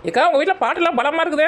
ஏக்கா உங்கள் வீட்டில் பாட்டுலாம் பலமாக இருக்குது.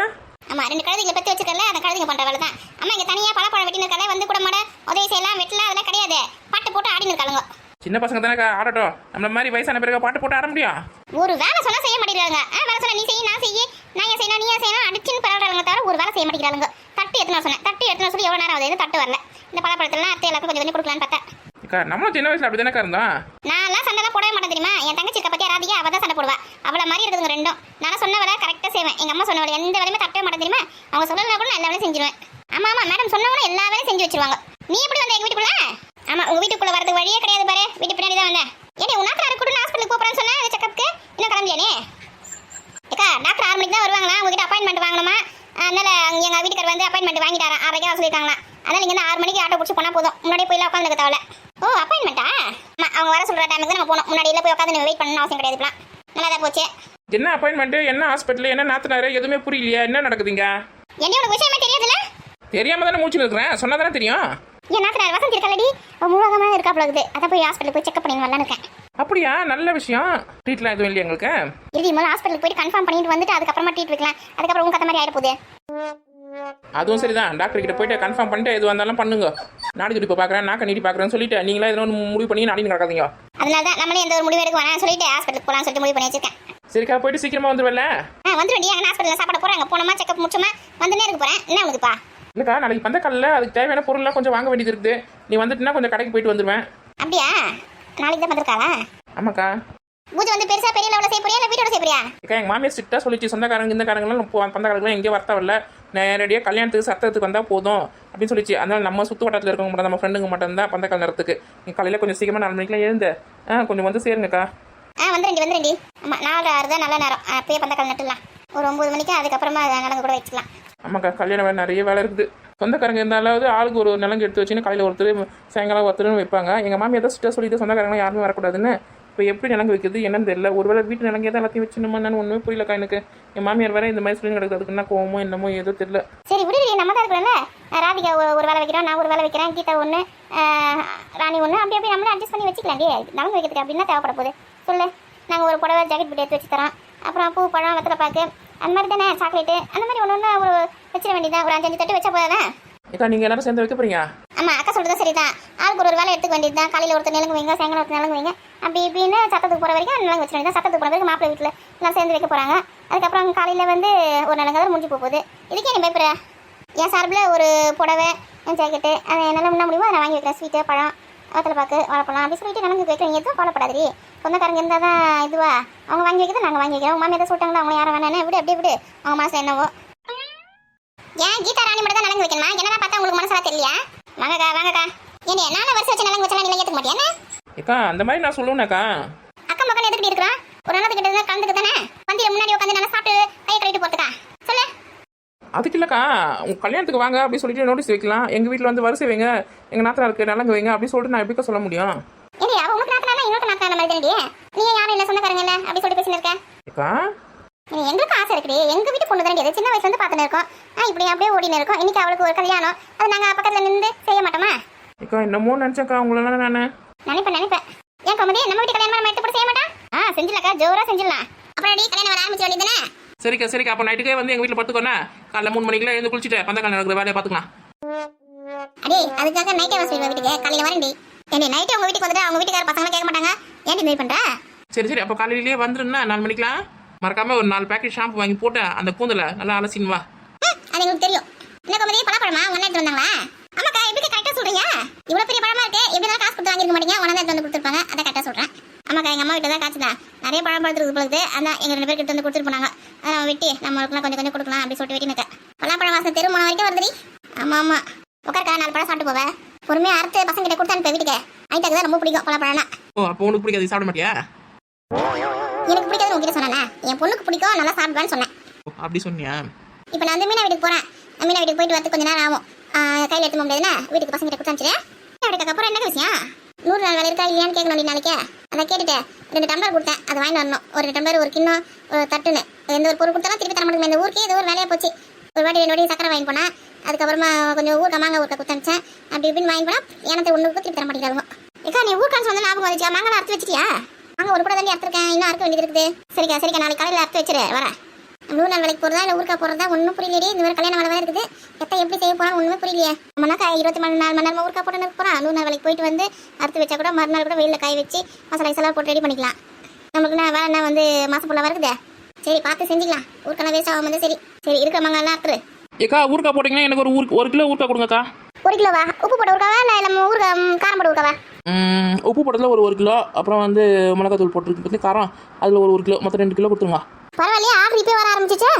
ஆமா, 2 கழுதைகளை பற்றி வச்சிருக்கல, அந்த கழுதைங்க பண்ணுற வேலை தான். அம்மா இங்கே தனியாக பழப்பழம் வெட்டின்னு இருக்காலே, வந்து கூட மாட உதவி செய்யலாம், வெட்டலாம், அதெல்லாம் கிடையாது. பாட்டு போட்டு ஆடின்னு இருக்காளுங்க. சின்ன பசங்க தானேக்கா ஆடட்டும். நம்மள மாதிரி வயசான பிறகு பாட்டு போட்டு ஆட முடியும்? ஒரு வேலை சொன்னால் செய்ய மாட்டேங்கிறாங்க. வேலை சொன்னால் நீ செய்ய, நான் செய்ய, நான் ஏன் செய்யணும், நீ ஏன் செய்யணும், அடிச்சுன்னு பரவாயில்ல தவிர ஒரு வேலை செய்ய மாட்டேங்கிறாங்க. தட்டு எடுத்துன்னு சொன்னேன், தட்டு எடுத்துன்னு சொல்லி எவ்வளோ நேரம் ஆகுது, தட்டு வரல. இந்த பழப்பழத்தெல்லாம் அத்தை எல்லாருக்கும் கொஞ்சம் கொஞ்சம் கொடுக்கலான்னு பார்த்தேன். அக்கா நம்மளும் சின்ன வயசில் அப்படி தானேக்கா இருந்தோம். நான்லாம் சண்டைலாம் போடவே மாட்டேன் தெரியுமா. என் தங்கச்சி இருக்க பற்றியா ராதிகா, அவள் தான் சண்டை போடுவா. அவளை மாதிரி இருக்குதுங்க ரெண்டும். நான் சொன்ன வேலை கரெக்டாக செய்வேன். எங்கள் அம்மா சொன்ன வேலை எந்த வேலையுமே தட்டவே மாட்டேன் தெரியுமா. அவங்க சொல்லலை கூட நான் எல்லா வேலையும் செஞ்சிருவேன். ஆமாம் ஆமாம் மேடம் சொன்னவங்களும் எல்லா வேலையும் செஞ்சு வச்சிருவாங்க. நீ எப்படி வந்த எங்கள் வீட்டுக்குள்ள? ஆமாம், உங்கள் வீட்டுக்குள்ளே வரதுக்கு வழியே கிடையாது பாரு. வீட்டு பின்னாடி தான் வந்தேன். ஏன்னா உன் டாக்டர் கூட ஹாஸ்பிட்டலுக்கு போகிறேன்னு சொன்னேன். அந்த செக்கப்புக்கு இன்னும் கிளம்பியானே? ஏக்கா டாக்டர் 6 மணிக்கு தான் வருவாங்களா. உங்ககிட்ட அப்பாயின்மெண்ட் வாங்கணுமா? அதனால் எங்கள் வீட்டுக்கார் வந்து அப்பாயின்மெண்ட் வாங்கிட்டாரா 6:30 சொல்லியிருக்காங்களா. அதனால் நீங்கள் 6 மணிக்கு ஆட்டோ பிடிச்சி போனால் போதும். முன்னாடியே போய் உட்காந்துக்க தேவை. ஓ அப்பாயின்மெண்ட்டா? அவங்க வர சொல்கிற டைமுக்கு தான் நம்ம போகணும். முன்னாடி போய் உட்காந்து வெயிட் பண்ணணும் அவசியம் கிடையாதுலாம். நல்லா தான் போச்சு. என்ன அப்பாயின்மெண்ட்டு, என்ன ஹாஸ்பிட்டல், என்ன நாத்தனாரு, எதுவுமே புரியலையா? என்ன நடக்குதுங்க? என்ன உனக்கு விஷயமே தெரியாதுல்ல? தெரியாம தானே மூச்சு இருக்கிறேன், சொன்னா தானே தெரியும். என் நாத்தனார் வசந்தி இருக்காளடி, முழுவதமாக இருக்காப்புல இருக்குது. அதை போய் ஹாஸ்பிட்டலுக்கு போய் செக்அப் பண்ணி வரலான்னு இருக்கேன். அப்படியா? நல்ல விஷயம். ட்ரீட்லாம் எதுவும் இல்லையா எங்களுக்கு? இது முதல்ல ஹாஸ்பிட்டலுக்கு போயிட்டு கன்ஃபார்ம் பண்ணிட்டு வந்துட்டு அதுக்கப்புறமா ட்ரீட் வைக்கலாம். அதுக்கப்புறம் உங்க கத்த மாதிரி ஆயிட போகுது. அதுவும் சரிதான். டாக்டர் கிட்ட போயிட்டு கன்ஃபார்ம் பண்ணிட்டு எதுவாக இருந்தாலும் பண்ணுங்க. நாடி துடிப்பு பார்க்குறேன், நாக்க நீட்டி பார்க்குறேன்னு சொல்லிட்டு நீங்களா எதோ ஒன்று முடிவு பண்ணி நாடி கிடக்காதீங்க. அதனால தான் நம்மளே எந்த ஒரு முடிவு எடுக்க வேணாம் சொல்லிட்டு ஹாஸ்பிட்டலுக்கு போகலான்னு சொல்லிட்டு முடிவு பண்ணி வச்சிருக்கேன். சரிக்கா, போயிட்டு சீக்கிரமா வந்துடுவல? வந்துடுவேன். அங்கே ஹாஸ்பிட்டலில் சாப்பிட போகிறாங்க. போனோமா செக்அப் முடிச்சோமா வந்துனே இருக்க போகிறேன். என்ன உனக்குப்பா? இல்லைக்கா, நாளைக்கு பந்தக்காலில் அதுக்கு தேவையான பொருள்லாம் கொஞ்சம் வாங்க வேண்டியது இருக்குது. நீ வந்துட்டுனா கொஞ்சம் கடைக்கு போயிட்டு வந்துடுவேன். அப்படியா? நாளைக்கு தான் வந்திருக்காளா? ஆமாக்கா. பூஜை வந்து பெருசாக பெரிய லெவலில் செய்ய போறியா இல்லை வீட்டோட செய்ய போறியா? அக்கா எங்கள் மாமியார் ஸ்ட்ரிக்டாக சொல்லிச்சு, சொந்தக்காரங்க இந்த காரங்களாம் பந்தக்காரங்களாம் எங்கேயும் வரத்தவில்லை, நேரடியாக கல்யாணத்துக்கு சத்தத்துக்கு வந்தால் போதும் அப்படின்னு சொல்லிச்சு. அதனால் நம்ம சுற்று வட்டத்தில் இருக்கவங்க மட்டும் நம்ம ஃப்ரெண்டுங்க மட்டும் தான் பந்தக்கால் நேரத்துக்கு. நீ காலையில் கொஞ்சம் சீக்கிரமாக 4 மணிக்கெலாம் எழுந்து கொஞ்சம் வந்து சேருங்கக்கா. வந்துடுண்டி. ஆமாம் 4-6 தான் நல்ல நேரம். அப்பயே பந்தக்கால் நட்டுலாம். ஒரு 9 மணிக்கு அதுக்கப்புறமா நலங்கு கூட வச்சுக்கலாம். ஆமாக்கா, கல்யாணம் வேறு நிறைய வேலை இருக்குது. சொந்தக்காரங்க இருந்தாலாவது ஆளுக்கு ஒரு நலங்கு எடுத்து வச்சுன்னு காலையில் ஒருத்தர் சாயங்காலம் ஒருத்தர்னு வைப்பாங்க. எங்கள் மாமியார் தான் ஸ்ட்ரிக்டாக சொல்லிட்டு சொந்தக்காரங்களாம் யாருமே வரக்கூடாதுன்னு. இப்போ எப்படி நிலங்கு வைக்கிறது என்னன்னு தெரியல. ஒரு வேளை வீட்டு நிலங்கே தான் எல்லாத்தையும் வச்சுணுமா என்னன்னு ஒன்றுமே புரியலக்கா எனக்கு. என் மாமியார் வேற இந்த மாதிரி சொல்லி கிடக்குது. அதுக்கு என்ன கோவமோ என்னமோ ஏதோ தெரியல. சரி விடு, நம்ம தான் இருக்கிறோம்ல. ராதிகா ஒரு வேலை வைக்கிறோம், நான் ஒரு வேலை வைக்கிறேன், கீதா ஒன்று, ராணி ஒன்று, அப்படி அப்படி நம்மளே அட்ஜஸ்ட் பண்ணி வச்சுக்கலாம். நலங்கு வைக்கிறதுக்கு அப்படின்னா தேவைப்பட போகுது சொல்லு. நாங்கள் ஒரு புடவை ஜாக்கெட் போட்டு எடுத்து வச்சு தரோம். அப்புறம் பூ பழம் வெத்தலை பாக்கு அந்த மாதிரி தானே, சாக்லேட்டு அந்த மாதிரி ஒன்று ஒரு வச்சிட வேண்டியதான். ஒரு 5 தட்டு வச்சா போதானே? ஏக்கா நீங்கள் எல்லாரும் சேர்ந்து வைக்க போறீங்க? ஆமாம், அக்கா சொல்கிறது சரிதான். ஆளுக்கு ஒரு வேலை எடுத்துக்க வேண்டியது தான். காலையில் ஒருத்தர் நிலங்கு வைங்க, சாயங்காலம் ஒருத்தர் நிலங்கு வைங்க, அப்படி இப்படின்னு சத்தத்துக்கு போகிற வரைக்கும் நிலங்கு வச்சிட வேண்டியதான். சத்தத்துக்கு போகிற வரைக்கும் மாப்பிள்ளை வீட்டில் எல்லாம் சேர்ந்து வைக்க போகிறாங்க. அதுக்கப்புறம் காலையில் வந்து ஒரு நிலங்கு தான் முடிஞ்சு போகுது. இதுக்கே நீ பயப்படுற? என் சார்பில் ஒரு புடவை, என் ஜாக்கெட்டு, அது என்னால் முன்ன முடியுமோ அதை வாங்கி வைக்கிறேன். ஸ்வீட்டு, பழம், வெத்தலை பாக்கு, வாழைப்பழம் அப்படி சொல்லிட்டு நிலங்கு வைக்கிறேன். எதுவும் கவலைப்படாதீ. சொந்தக்காரங்க இருந்தால் தான் இதுவா அவங்க வாங்கி வைக்கிறது, நாங்கள் வாங்கி வைக்கிறோம். மாமி எதாவது சொல்லிட்டாங்களா அவங்க யாரும் வேணானே விடு, அப்படியே விடு. அவங்க மனசு என்னவோ. ஏன் கீதா ராணி மட்டும் தான் நலங்கு வைக்கணுமா? என்னென்ன பார்த்தா உங்களுக்கு மனசெல்லாம் தெரியலையா? வாங்கக்கா வாங்கக்கா. ஏன் நானும் வருஷம் வச்சு நலங்கு வச்சா நீங்க ஏற்றுக்க மாட்டியானே? ஏக்கா அந்த மாதிரி நான் சொல்லுவேனாக்கா. அக்கம் பக்கம் எதுக்கிட்டு இருக்கிறோம்? ஒரு நாள் கிட்ட கலந்துக்கு தானே வண்டியில் முன்னாடி உட்காந்து நல்லா சாப்பிட்டு கையை கழிட்டு போட்டுக்கா சொல்லு. அதுக்கு இல்லைக்கா, உங்கள் கல்யாணத்துக்கு வாங்க அப்படி சொல்லிட்டு நோட்டீஸ் வைக்கலாம். எங்கள் வீட்டில் வந்து வரிசை வைங்க, எங்கள் நாத்தனாருக்கு நலங்கு வைங்க அப்படி சொல்லிட்டு நான் எப்படிக்கா சொல்ல முடியும்? ஏடி அவ உங்களுக்கு நாத்தனா இன்னொரு நாத்தனா மாதிரி தானே? நீ யாரும் இல்லை சொந்தக்காரங்க இல்லை அப்படி சொல்லிட்டு பேசின்னு இருக்கேன். ஏக்கா எங்களுக்கு ஆசை இருக்குடி. எங்கள் வீட்டு பொண்ணு தானே, சின்ன வயசுல இருந்து பார்த்துன்னு இருக்கோம். இப்படி அப்படியே ஓடினு இருக்கோம். இன்னைக்கு அவளுக்கு ஒரு கல்யாணம், அது நாங்கள் பக்கத்தில் நின்று செய்ய மாட்டோமா? ஏக்கா என்னமோ நினச்சேக்கா உங்களெல்லாம் நான் நினைப்பேன். ஏன் கமதி நம்ம வீட்டு கல்யாணம் நம்ம எடுத்து போட்டு செய்ய மாட்டோம்? செஞ்சிடலாக்கா, ஜோரா செஞ்சிடலாம். அப்புறம் அடி கல்யாணம் வர ஆரம்பிச்சு வேண்டியதானே? சரிக்கா. அப்போ நைட்டுக்கே வந்து எங்கள் வீட்டில் படுத்துக்கோண்ணே. காலைல 3 மணிக்கெல்லாம் எழுந்து குளிச்சுட்டு பந்தக்கால் நடக்கிற வேலையை பார்த்துக்கலாம். அடே அதுக்காக நைட்டே வசதி வீட்டுக்கு காலையில் வரேன்டி. ஏன்டி நைட்டு உங்கள் வீட்டுக்கு வந்துட்டு அவங்க வீட்டுக்கார பசங்களாம் கேட்க மாட்டாங்க. ஏன்டி வெயிட் பண்ணுற? சரி அப்போ காலையிலேயே வந்துருன்னா 4 மணிக்கெலாம் மறக்காம ஒரு 4 பேக்கெட் ஷாம்பு வாங்கி போட்டு அந்த கூந்தலை நல்லா அலசின்னு வா. அது எங்களுக்கு தெரியும். என்ன கமதி பழப்பழமா உங்க எடுத்து வந்தாங்களா? ஆமாக்கா, எப்படி கரெக்டாக சொல்றீங்க? இவ்வளோ பெரிய பழமா இருக்கு, எப்படி காசு கொடுத்து வாங்கிருக்க மாட்டீங்க, உடனே எடுத்து வந்து கொடுத்துருப்பாங்க. அதை கரெக்டாக சொல்கிறேன். ஆமாக்கா, எங்கள் அம்மா வீட்டில் தான் காய்ச்சதா நிறைய பழம் பழத்துக்கு பொழுது அதான் எங்கள் 2 பேருக்கு எடுத்து வந்து கொடுத்துட்டு போனாங்க. அதை நம்ம வெட்டி நம்மளுக்குலாம் கொஞ்சம் கொஞ்சம் கொடுக்கலாம் அப்படி சொல்லிட்டு வெட்டினுக்க. பழம் வாசனை தெருமணம் வரைக்கும் வருதுடி. ஆமாம் உட்காருக்கா, 4 பழம் சாப்பிட்டு போவேன். பொறுமையாக அறுத்து பசங்க கிட்ட கொடுத்து அனுப்ப வீட்டுக்கு. ஐட்டாக்கு தான் ரொம்ப பிடிக்கும் பழப்பழம்னா. ஓ அப்போ உனக்கு பிடிக்காது, சாப்பிட மாட்டியா? எனக்கு பிடிக்காதுன்னு உங்ககிட்ட சொன்னேன். என் பொண்ணுக்கு பிடிக்கும், நல்லா சாப்பிடுவேன்னு சொன்னேன். அப்படி சொன்னியா? இப்போ நான் வந்து மீனா வீட்டுக்கு போகிறேன். மீனா வீட்டுக்கு போயிட்டு வந்து கொஞ்சம் நேரம் ஆகும். கையில் எடுத்து முடியாதுன்னா வீட்டுக்கு பசங்க கிட்ட கொடுத்து அனுப்பிச்சிடுறேன். அப்புறம் என்ன விஷயம்? 100 நாள் வேலை இருக்கா இல்லையான்னு கேட்கணும் நாளைக்கே. அதை கேட்டுட்டு 2 டம்ளர் கொடுத்தேன், அதை வாங்கிட்டு வரணும். ஒரு டம்ளர், ஒரு கிண்ணம், ஒரு தட்டுன்னு எந்த ஒரு பொருள் கொடுத்தாலும் திருப்பி தர மாட்டேங்குது. இந்த ஊருக்கே ஏதோ ஒரு வேலையாக போச்சு. ஒரு வாட்டி 2 வாட்டி சக்கரை வாங்கி போனேன். அதுக்கப்புறமா கொஞ்சம் மாங்காய் ஊருக்க கொடுத்து அனுப்பிச்சேன். அப்படி இப்படின்னு வாங்கி போனால் எனக்கு ஒன்றுக்கு திருப்பி தர மாட்டேங்கிறாங்க. ஏக்கா நீ ஊருக்கான்னு சொன்னால் ஞாபகம் வந்துச்சா? மாங்காய் அறுத்து வச்சிட்டியா? அங்கே ஒரு கூட தாண்டி அறுத்துருக்கேன், இன்னும் அறுக்க வேண்டியது இருக்குது. சரிக்கா நாளைக்கு காலையில் அறுத்து வச்சிரு வரேன். நூறு நாள் வேலைக்கு போகிறதா இல்லை ஊருக்கா போகிறதா ஒன்றும் புரியலையே. இந்த மாதிரி கல்யாணம் வேலை இருக்குது. எத்த எப்படி செய்ய போகிறான்னு ஒன்றுமே புரியலையே. நம்மனா 24 மணி நேரம் ஊருக்கா போட்டு போகிறோம். 100 நாள் வேலைக்கு போயிட்டு வந்து அறுத்து வச்சா கூட மறுநாள் கூட வெயிலில் காய வச்சு மசாலா கிசாலா போட்டு ரெடி பண்ணிக்கலாம். நம்மளுக்கு வேலை என்ன வந்து மாதம் ஃபுல்லாக வருது. சரி பார்த்து செஞ்சுக்கலாம். ஊருக்கெல்லாம் வேஸ்ட் ஆகாம வந்து சரி சரி இருக்கிற மங்கெல்லாம் அறுத்துரு. ஏக்கா ஊருக்கா போட்டிங்கன்னா எனக்கு ஒரு கிலோ ஊருக்கா கொடுங்கக்கா. 1 கிலோவா? உப்பு போட்டு ஊருக்காவா இல்லை நம்ம ஊருக்கு காரம் போட்டு ஊருக்காவா? உப்பு போட்டதில் ஒரு கிலோ, அப்புறம் வந்து மிளகாத்தூள் போட்டுருக்கு பற்றி காரம் அதில் ஒரு கிலோ, மொத்தம் 2 கிலோ கொடுத்துருங்க. பரவாயில்லையே, ஆர்டர் இப்போ வர ஆரம்பிச்சிச்சா?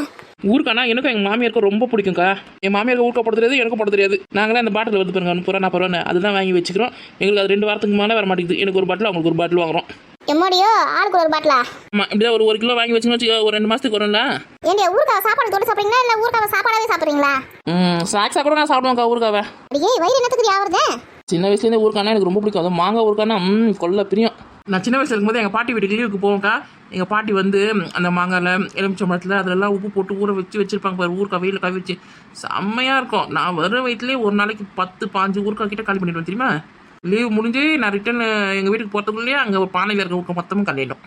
ஊருக்கானா எனக்கும் எங்கள் மாமியாருக்கும் ரொம்ப பிடிக்கும்க்கா. என் மாமியாருக்கு ஊருக்கா போட தெரியாது, எனக்கும் போட தெரியாது. நாங்களே அந்த பாட்டில் வந்து பாருங்க 30 ரூபா அதுதான் வாங்கி வச்சுக்கிறோம். எங்களுக்கு அது 2 வாரத்துக்கு மேலே வர மாட்டேங்குது. எனக்கு ஒரு பாட்டில், அவங்களுக்கு ஒரு பாட்டில் வாங்குறோம். எம்மோடியோ ஆளுக்கு ஒரு பாட்டிலா? ஆமாம், இப்படிதான் ஒரு கிலோ வாங்கி வச்சுக்கோங்க, ஒரு 2 மாதத்துக்கு வரும்ல. ஏங்க ஊருக்காவை சாப்பாடு தொட்டு சாப்பிட்றீங்களா இல்லை ஊருக்காவை சாப்பாடாவே சாப்பிட்றீங்களா? ஸ்நாக்ஸாக கூட நான் சாப்பிடுவேன்க்கா ஊருக்காவை. அடியே வயிறு என்னத்துக்கு ஆகுறது? சின்ன வயசுலேருந்தே ஊருக்கானா எனக்கு ரொம்ப பிடிக்கும். அதுவும் மாங்காய் ஊருக்கானா கொல்ல பிரியம். நான் சின்ன வயசுல இருக்கும்போது எங்கள் பாட்டி வீட்டுக்கு லீவுக்கு போவோம்க்கா. எங்கள் பாட்டி வந்து அந்த மாங்காயில் எலுமிச்சம்பழத்தில் அதிலெல்லாம் உப்பு போட்டு ஊற வச்சுருப்பாங்க பாரு. ஊருக்காய் வெயிலில் காய் வச்சு செம்மையாக இருக்கும். நான் வர வயிற்றுலேயே ஒரு நாளைக்கு 10-15 ஊருக்காய் கிட்ட காலி பண்ணிடுவேன் தெரியுமா. லீவ் முடிஞ்சு நான் ரிட்டர்ன் எங்கள் வீட்டுக்கு போகிறதுக்குள்ளேயே அங்கே ஒரு பானையில் இருக்க ஊருக்காய் மொத்தமும் காலிடும்.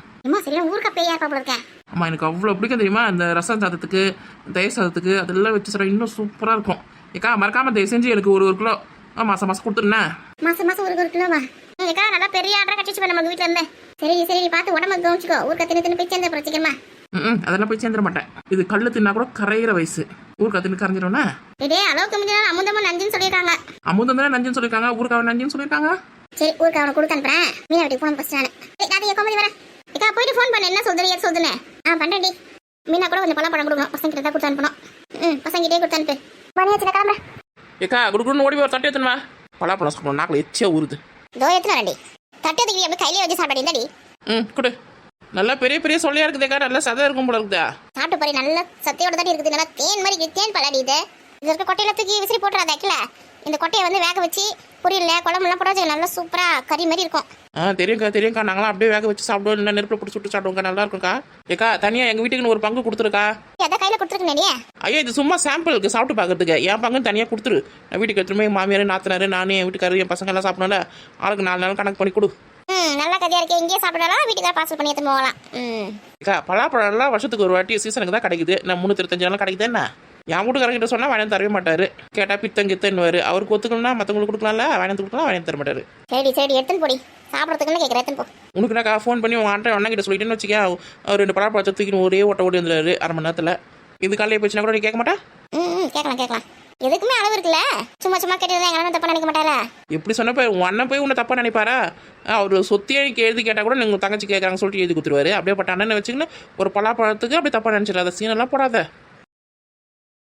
ஆமாம், எனக்கு அவ்வளோ பிடிக்கும் தெரியுமா. இந்த ரசம் சாதத்துக்கு, தயிர் சாதத்துக்கு அதெல்லாம் வச்சு சொல்கிறேன், இன்னும் சூப்பராக இருக்கும். ஏக்கா மறக்காமல் தயவு செஞ்சு எனக்கு ஒரு கிலோ மாதம் கொடுத்துருண்ணே. மாசம் ஒரு கிலோவா? ஏக்கா நல்லா பெரிய ஆர்டர் கட்டிச்சு நம்ம வீட்டில் இருந்தேன். சரி சரி பார்த்து உடம்பு கவனிச்சுக்கோ. ஊருக்கா தின்னு போய் சேர்ந்த பிரச்சிக்கமா. அதெல்லாம் போய் சேர்ந்துட மாட்டேன். இது கல்லு தின்னா கூட கரையிற வயசு. ஊருக்கா தின்னு கரைஞ்சிடும்னா அளவுக்கு முடிஞ்சாலும் அமுதமும் நஞ்சுன்னு சொல்லியிருக்காங்க. அமுதம் தானே நஞ்சுன்னு சொல்லியிருக்காங்க, ஊருக்காவை நஞ்சுன்னு சொல்லியிருக்காங்க. சரி ஊருக்கு அவனை கொடுத்து அனுப்புறேன். மீனா வீட்டுக்கு ஃபோன் ஃபஸ்ட் நான் கோமதி வரேன். ஏக்கா போயிட்டு ஃபோன் பண்ண என்ன சொல்றீங்க சொல்லுனே. பண்ணுறேன்டி. மீனா கூட கொஞ்சம் பழம் கொடுக்கணும். பசங்க கிட்ட தான் கொடுத்து அனுப்பணும். பசங்கிட்டே கொடுத்து அனுப்பு. பண்ணி வச்சுக்க கிளம்புறேன். ஏக்கா குடுக்குன்னு ஓடி ஒரு தட்டி எடுத்துமா. பழம் சாப்பிடணும், நாக்கில் எச்சியா ஊறுது. தோ எத்தனை ரெண்டி தட்டத்துக்கு எப்படி கையிலே வச்சு சாப்பிடாடி. கொடு. நல்லா பெரிய பெரிய சொல்லியா இருக்குதுக்கா, நல்லா சதை இருக்கும் போல இருக்குதா. சாப்பிட்டு பாரு, நல்ல சத்தையோட தாண்டி இருக்குது. நல்லா தேன் மாதிரி தேன் பலாடி. இது இருக்க கொட்டையில தூக்கி விசிறி போட்டுறாதாக்கல. இந்த கொட்டையை வந்து வேக வச்சு பொரியல குழம்புலாம் போட வச்சு நல்லா சூப்பரா கறி மாதிரி இருக்கும். தெரியும்க்கா நாங்களாம் அப்படியே வேக வச்சு சாப்பிடுவோம், இல்லை நெருப்பில் போட்டு சுட்டு சாப்பிடுவோங்க, நல்லா இருக்கும்க்கா. ஏக்கா தனியா எங்க வீட்டுக்கு ஒரு பங்கு கொடுத்துருக்கா. எதை கையில கொடுத்துருக்கேன்? ஐயா இது சும்மா சாம்பிளுக்கு சாப்பிட்டு பார்க்கறதுக்கு. என் பங்கு தனியாக கொடுத்துரு. நான் வீட்டுக்கு எடுத்துமே மாமியார் நாத்தனாரு நானே என் வீட்டுக்காரரு என் பசங்க எல்லாம் சாப்பிடணும்ல. ஆளுக்கு 4 நாள் கணக்கு பண்ணி கொடு. நல்லா கதையா இருக்கே. இங்கேயே சாப்பிடலாம், வீட்டுக்கார பார்சல் பண்ணி எடுத்து போகலாம். ஏக்கா பலாப்பழம்லாம் வருஷத்துக்கு ஒரு வாட்டி சீசனுக்கு தான் கிடைக்குது. நான் 325 நாள் கிடைக்குது. என்ன என் வீட்டுக்காரங்கிட்ட சொன்னா வாங்கி தரவே மாட்டாரு. கேட்டா பித்தங்கித்தன்னுவாரு. அவருக்கு ஒத்துக்கணும்னா மற்றவங்களுக்கு கொடுக்கலாம்ல, வாங்கி கொடுக்கலாம், வாங்கி தர மாட்டாரு. சரி எடுத்துன்னு போடி. சாப்பிட்றதுக்குன்னு கேட்குறேன், எடுத்துன்னு போ. உனக்கு நான் ஃபோன் பண்ணி உங்கள் அண்ணன் கிட்ட சொல்லிட்டேன்னு வச்சுக்க, அவர் 2 பலாப்பழத்தை தூக்கின்னு ஒரே ஓடி வந்துடுறாரு 1/2 மணி நேரத்தில். இது காலையில் போச்சுன்னா கூட நீ கேட்க மாட்டா? கேட்கலாம். எதுக்குமே அளவு இருக்குல்ல. சும்மா கேட்டது எங்க அண்ணன் தப்பா நினைக்க மாட்டாரா? எப்படி சொன்னப்ப உன் அண்ணன் போய் உன்னை தப்பா நினைப்பாரா? அவர் சொத்தியே எழுதி கேட்டால் கூட நீங்கள் தங்கச்சி கேட்குறாங்க சொல்லிட்டு எழுதி கொடுத்துருவாரு. அப்படியே பட்ட அண்ணனை வச்சுக்கின்னு ஒரு பலாப்பழத்துக்கு அப்படியே தப்பா நினச்சிடாத. சீனெல்லாம் போடாத.